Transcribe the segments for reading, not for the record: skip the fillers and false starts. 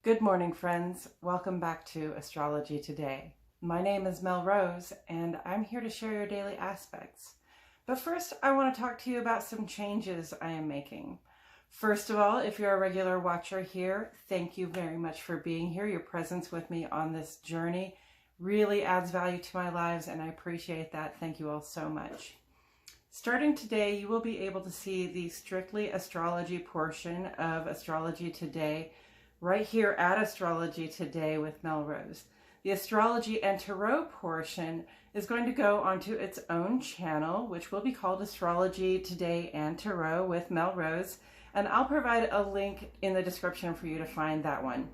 Good morning, friends. Welcome back to Astrology Today. My name is Mel Rose, and I'm here to share your daily aspects. But first, I want to talk to you about some changes I am making. First of all, if you're a regular watcher here, thank you very much for being here. Your presence with me on this journey really adds value to my lives, and I appreciate that. Thank you all so much. Starting today, you will be able to see the strictly astrology portion of Astrology Today right here at Astrology Today with Mel Rose. The astrology and tarot portion is going to go onto its own channel, which will be called Astrology Today and Tarot with Mel Rose, and I'll provide a link in the description for you to find that one.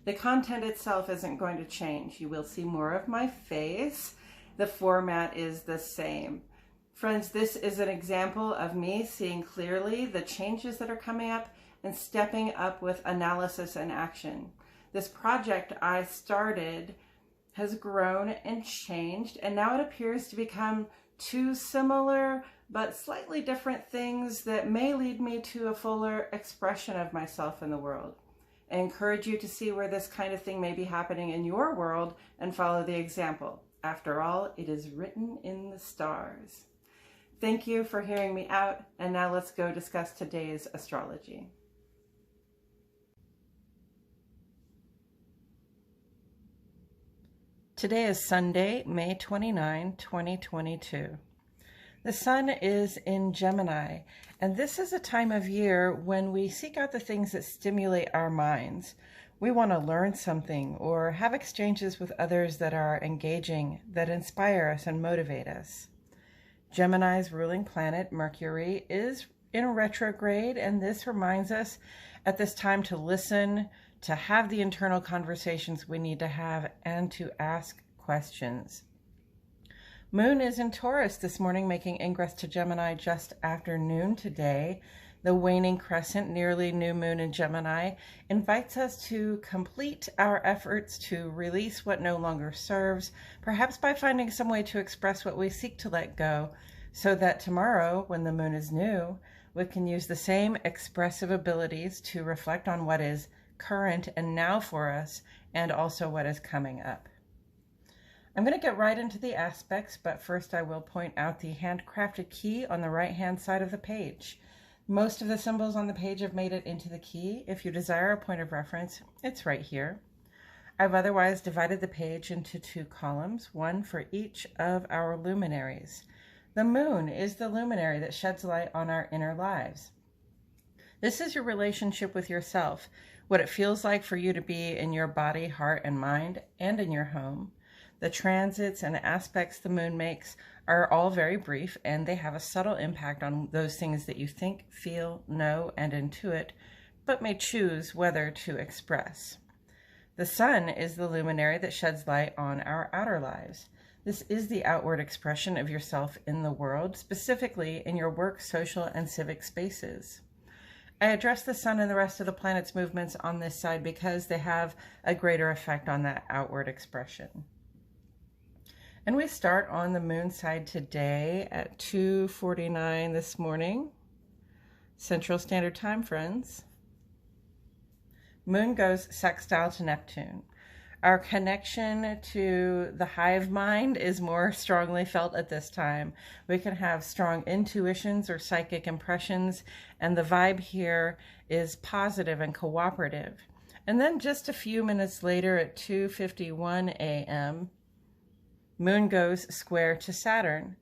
The content itself isn't going to change. You will see more of my face. The format is the same. Friends, this is an example of me seeing clearly the changes that are coming up and stepping up with analysis and action. This project I started has grown and changed, and now it appears to become two similar but slightly different things that may lead me to a fuller expression of myself in the world. I encourage you to see where this kind of thing may be happening in your world and follow the example. After all, it is written in the stars. Thank you for hearing me out, and now let's go discuss today's astrology. Today is Sunday, May 29, 2022. The sun is in Gemini, and this is a time of year when we seek out the things that stimulate our minds. We want to learn something or have exchanges with others that are engaging, that inspire us and motivate us. Gemini's ruling planet, Mercury, is in retrograde, and this reminds us at this time to listen, to have the internal conversations we need to have, and to ask questions. Moon is in Taurus this morning, making ingress to Gemini just after noon today. The waning crescent, nearly new moon in Gemini, invites us to complete our efforts to release what no longer serves, perhaps by finding some way to express what we seek to let go, so that tomorrow, when the moon is new, we can use the same expressive abilities to reflect on what is current and now for us, and also what is coming up. I'm going to get right into the aspects, but first I will point out the handcrafted key on the right-hand side of the page. Most of the symbols on the page have made it into the key. If you desire a point of reference, it's right here. I've otherwise divided the page into two columns, one for each of our luminaries. The moon is the luminary that sheds light on our inner lives. This is your relationship with yourself, what it feels like for you to be in your body, heart, and mind, and in your home. The transits and aspects the moon makes are all very brief, and they have a subtle impact on those things that you think, feel, know, and intuit, but may choose whether to express. The sun is the luminary that sheds light on our outer lives. This is the outward expression of yourself in the world, specifically in your work, social, and civic spaces. I address the sun and the rest of the planet's movements on this side because they have a greater effect on that outward expression. And we start on the moon side today at 2:49 this morning, Central Standard Time, friends. Moon goes sextile to Neptune. Our connection to the hive mind is more strongly felt at this time. We can have strong intuitions or psychic impressions, and the vibe here is positive and cooperative. And then just a few minutes later at 2:51 a.m., Moon goes square to Saturn.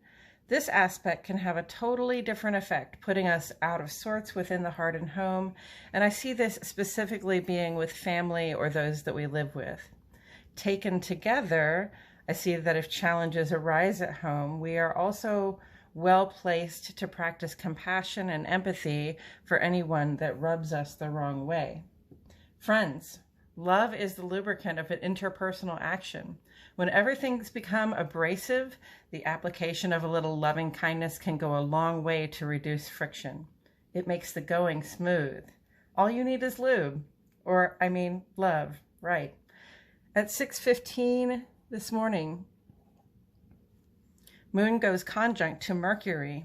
This aspect can have a totally different effect, putting us out of sorts within the heart and home, and I see this specifically being with family or those that we live with. Taken together, I see that if challenges arise at home, we are also well placed to practice compassion and empathy for anyone that rubs us the wrong way. Friends, love is the lubricant of an interpersonal action. When everything's become abrasive, the application of a little loving kindness can go a long way to reduce friction. It makes the going smooth. All you need is lube, or love, right? At 6:15 this morning, Moon goes conjunct to Mercury.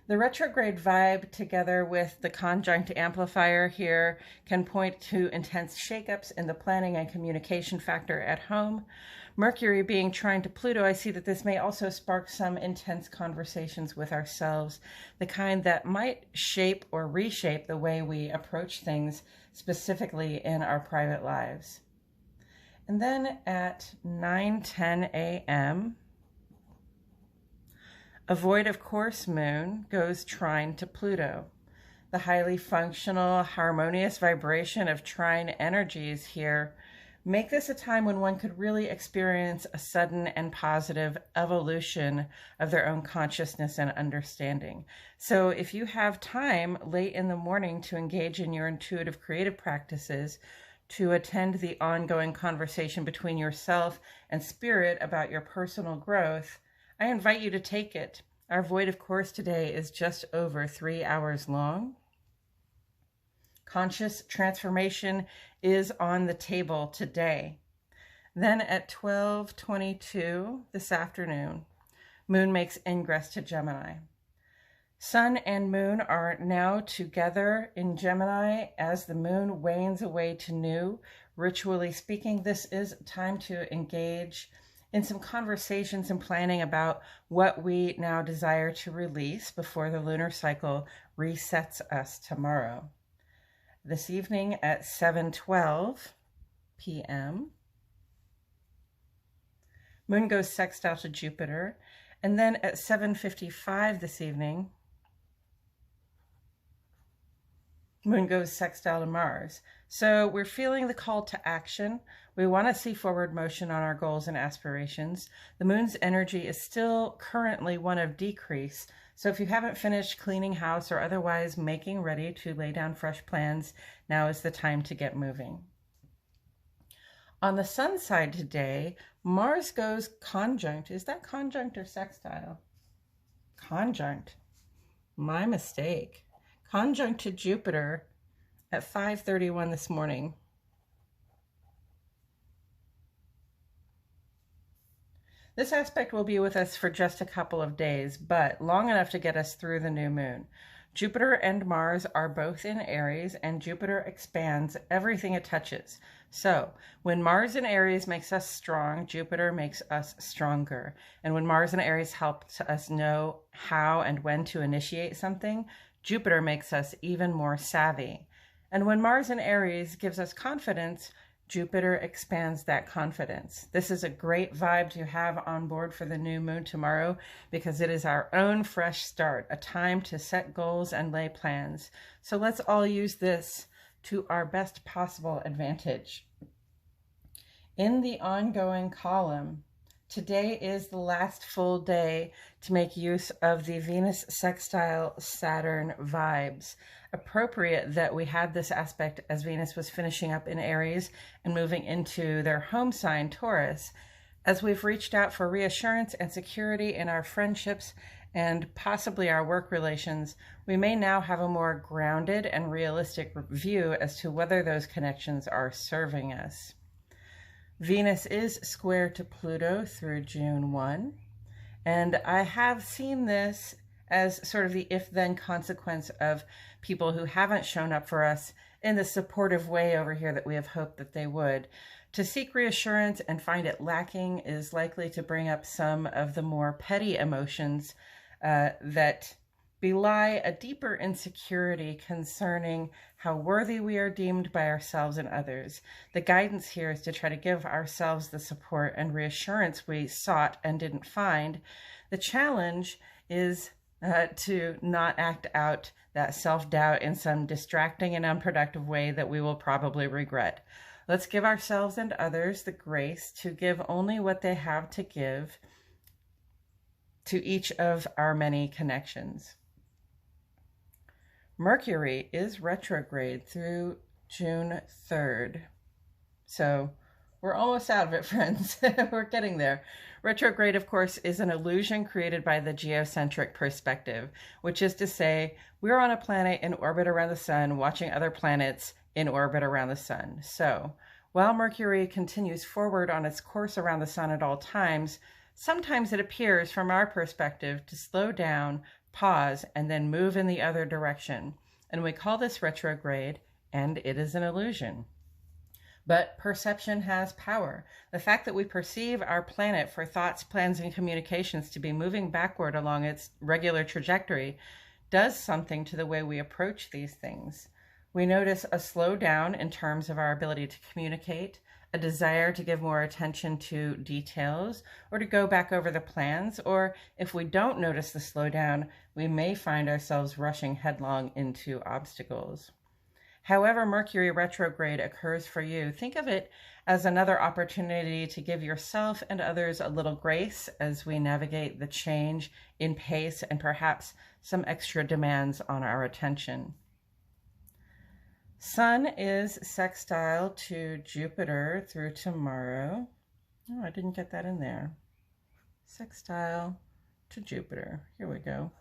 The retrograde vibe, together with the conjunct amplifier here, can point to intense shakeups in the planning and communication factor at home. Mercury being trine to Pluto, I see that this may also spark some intense conversations with ourselves, the kind that might shape or reshape the way we approach things, specifically in our private lives. And then at 9:10 a.m., a void of course moon goes trine to Pluto. The highly functional, harmonious vibration of trine energies here make this a time when one could really experience a sudden and positive evolution of their own consciousness and understanding. So if you have time late in the morning to engage in your intuitive creative practices, to attend the ongoing conversation between yourself and spirit about your personal growth, I invite you to take it. Our void of course today is just over 3 hours long. Conscious transformation is on the table today. Then at 12:22 this afternoon, Moon makes ingress to Gemini. Sun and Moon are now together in Gemini as the Moon wanes away to new. Ritually speaking, this is time to engage in some conversations and planning about what we now desire to release before the lunar cycle resets us tomorrow. This evening at 7:12 p.m., Moon goes sextile to Jupiter, and then at 7:55 this evening, Moon goes sextile to Mars. So we're feeling the call to action. We want to see forward motion on our goals and aspirations. The Moon's energy is still currently one of decrease. So if you haven't finished cleaning house or otherwise making ready to lay down fresh plans, now is the time to get moving. On the Sun side today, Mars goes conjunct. Is that conjunct or sextile? Conjunct. My mistake. Conjunct to Jupiter at 5:31 this morning. This aspect will be with us for just a couple of days, but long enough to get us through the new moon. Jupiter and Mars are both in Aries, and Jupiter expands everything it touches. So when Mars in Aries makes us strong, Jupiter makes us stronger. And when Mars in Aries helps us know how and when to initiate something, Jupiter makes us even more savvy. And when Mars in Aries gives us confidence, Jupiter expands that confidence. This is a great vibe to have on board for the new moon tomorrow because it is our own fresh start, a time to set goals and lay plans. So let's all use this to our best possible advantage. In the ongoing column, today is the last full day to make use of the Venus sextile Saturn vibes. Appropriate that we had this aspect as Venus was finishing up in Aries and moving into their home sign, Taurus. As we've reached out for reassurance and security in our friendships and possibly our work relations, we may now have a more grounded and realistic view as to whether those connections are serving us. Venus is square to Pluto through June 1, and I have seen this as sort of the if-then consequence of people who haven't shown up for us in the supportive way over here that we have hoped that they would. To seek reassurance and find it lacking is likely to bring up some of the more petty emotions that belie a deeper insecurity concerning how worthy we are deemed by ourselves and others. The guidance here is to try to give ourselves the support and reassurance we sought and didn't find. The challenge is to not act out that self-doubt in some distracting and unproductive way that we will probably regret. Let's give ourselves and others the grace to give only what they have to give to each of our many connections. Mercury is retrograde through June 3rd. So we're almost out of it, friends. We're getting there. Retrograde, of course, is an illusion created by the geocentric perspective, which is to say we're on a planet in orbit around the sun, watching other planets in orbit around the sun. So while Mercury continues forward on its course around the sun at all times, sometimes it appears from our perspective to slow down, pause, and then move in the other direction. And we call this retrograde, and it is an illusion. But perception has power. The fact that we perceive our planet for thoughts, plans, and communications to be moving backward along its regular trajectory does something to the way we approach these things. We notice a slowdown in terms of our ability to communicate, a desire to give more attention to details, or to go back over the plans, or if we don't notice the slowdown, we may find ourselves rushing headlong into obstacles. However Mercury retrograde occurs for you, think of it as another opportunity to give yourself and others a little grace as we navigate the change in pace and perhaps some extra demands on our attention. Sun is sextile to Jupiter through tomorrow. Oh, I didn't get that in there. Sextile to Jupiter. Here we go.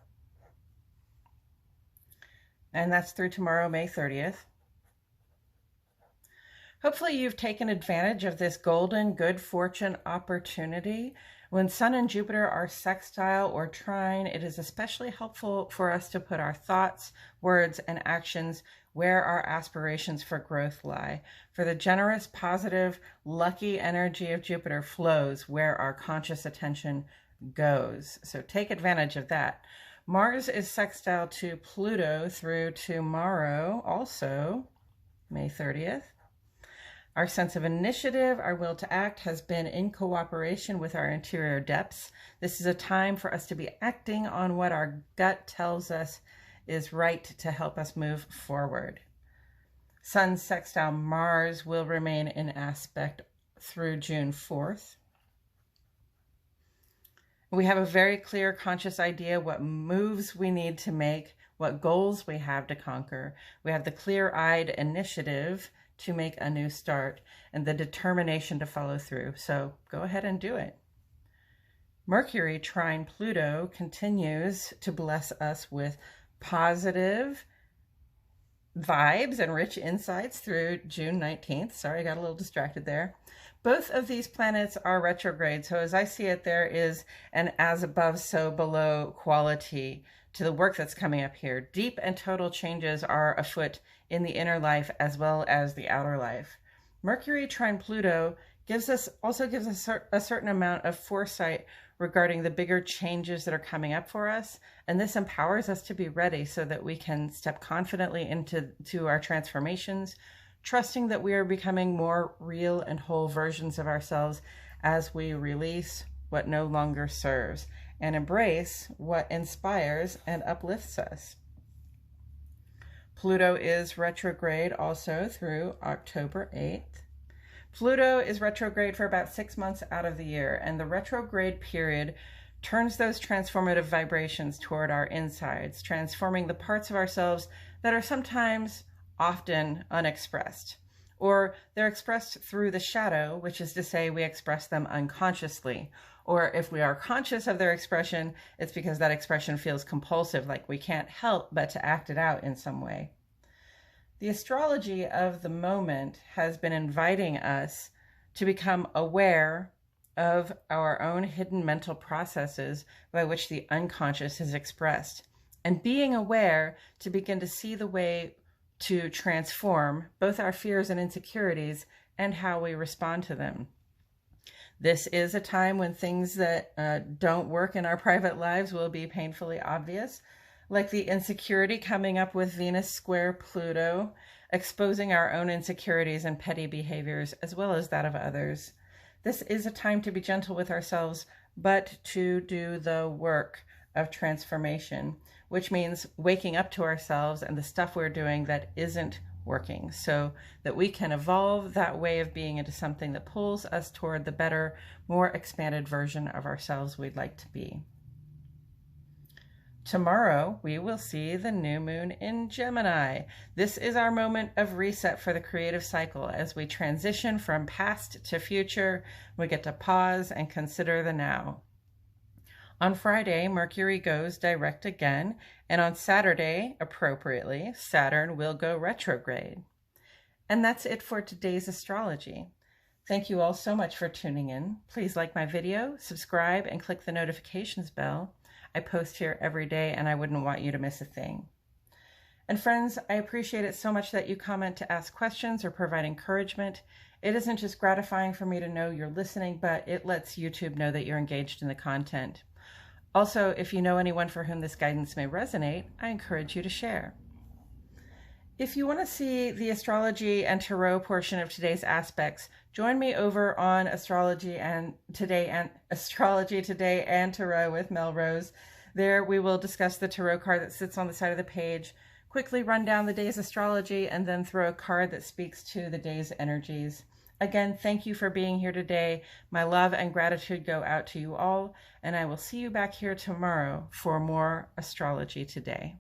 And that's through tomorrow, May 30th. Hopefully you've taken advantage of this golden good fortune opportunity. When Sun and Jupiter are sextile or trine, it is especially helpful for us to put our thoughts, words, and actions where our aspirations for growth lie. For the generous, positive, lucky energy of Jupiter flows where our conscious attention goes. So take advantage of that. Mars is sextile to Pluto through tomorrow, also May 30th. Our sense of initiative, our will to act, has been in cooperation with our interior depths. This is a time for us to be acting on what our gut tells us is right to help us move forward. Sun sextile Mars will remain in aspect through June 4th. We have a very clear conscious idea what moves we need to make, what goals we have to conquer. We have the clear-eyed initiative to make a new start and the determination to follow through. So go ahead and do it. Mercury trine Pluto continues to bless us with positive vibes and rich insights through June 19th. Sorry, I got a little distracted there. Both of these planets are retrograde. So as I see it, there is an as above, so below quality to the work that's coming up here. Deep and total changes are afoot in the inner life as well as the outer life. Mercury trine Pluto also gives us a certain amount of foresight regarding the bigger changes that are coming up for us. And this empowers us to be ready so that we can step confidently into our transformations, trusting that we are becoming more real and whole versions of ourselves as we release what no longer serves and embrace what inspires and uplifts us. Pluto is retrograde also through October 8th. Pluto is retrograde for about 6 months out of the year, and the retrograde period turns those transformative vibrations toward our insides, transforming the parts of ourselves that are sometimes often unexpressed, or they're expressed through the shadow, which is to say we express them unconsciously. Or if we are conscious of their expression, it's because that expression feels compulsive, like we can't help but to act it out in some way. The astrology of the moment has been inviting us to become aware of our own hidden mental processes by which the unconscious is expressed, and being aware to begin to see the way to transform both our fears and insecurities and how we respond to them. This is a time when things that don't work in our private lives will be painfully obvious, like the insecurity coming up with Venus square Pluto, exposing our own insecurities and petty behaviors as well as that of others. This is a time to be gentle with ourselves, but to do the work of transformation, which means waking up to ourselves and the stuff we're doing that isn't working, so that we can evolve that way of being into something that pulls us toward the better, more expanded version of ourselves we'd like to be. Tomorrow, we will see the new moon in Gemini. This is our moment of reset for the creative cycle. As we transition from past to future, we get to pause and consider the now. On Friday, Mercury goes direct again, and on Saturday, appropriately, Saturn will go retrograde. And that's it for today's astrology. Thank you all so much for tuning in. Please like my video, subscribe, and click the notifications bell. I post here every day, and I wouldn't want you to miss a thing. And friends, I appreciate it so much that you comment to ask questions or provide encouragement. It isn't just gratifying for me to know you're listening, but it lets YouTube know that you're engaged in the content. Also, if you know anyone for whom this guidance may resonate, I encourage you to share. If you want to see the astrology and tarot portion of today's aspects, join me over on Astrology Today and Tarot with Melrose. There we will discuss the tarot card that sits on the side of the page, quickly run down the day's astrology, and then throw a card that speaks to the day's energies. Again, thank you for being here today. My love and gratitude go out to you all, and I will see you back here tomorrow for more Astrology Today.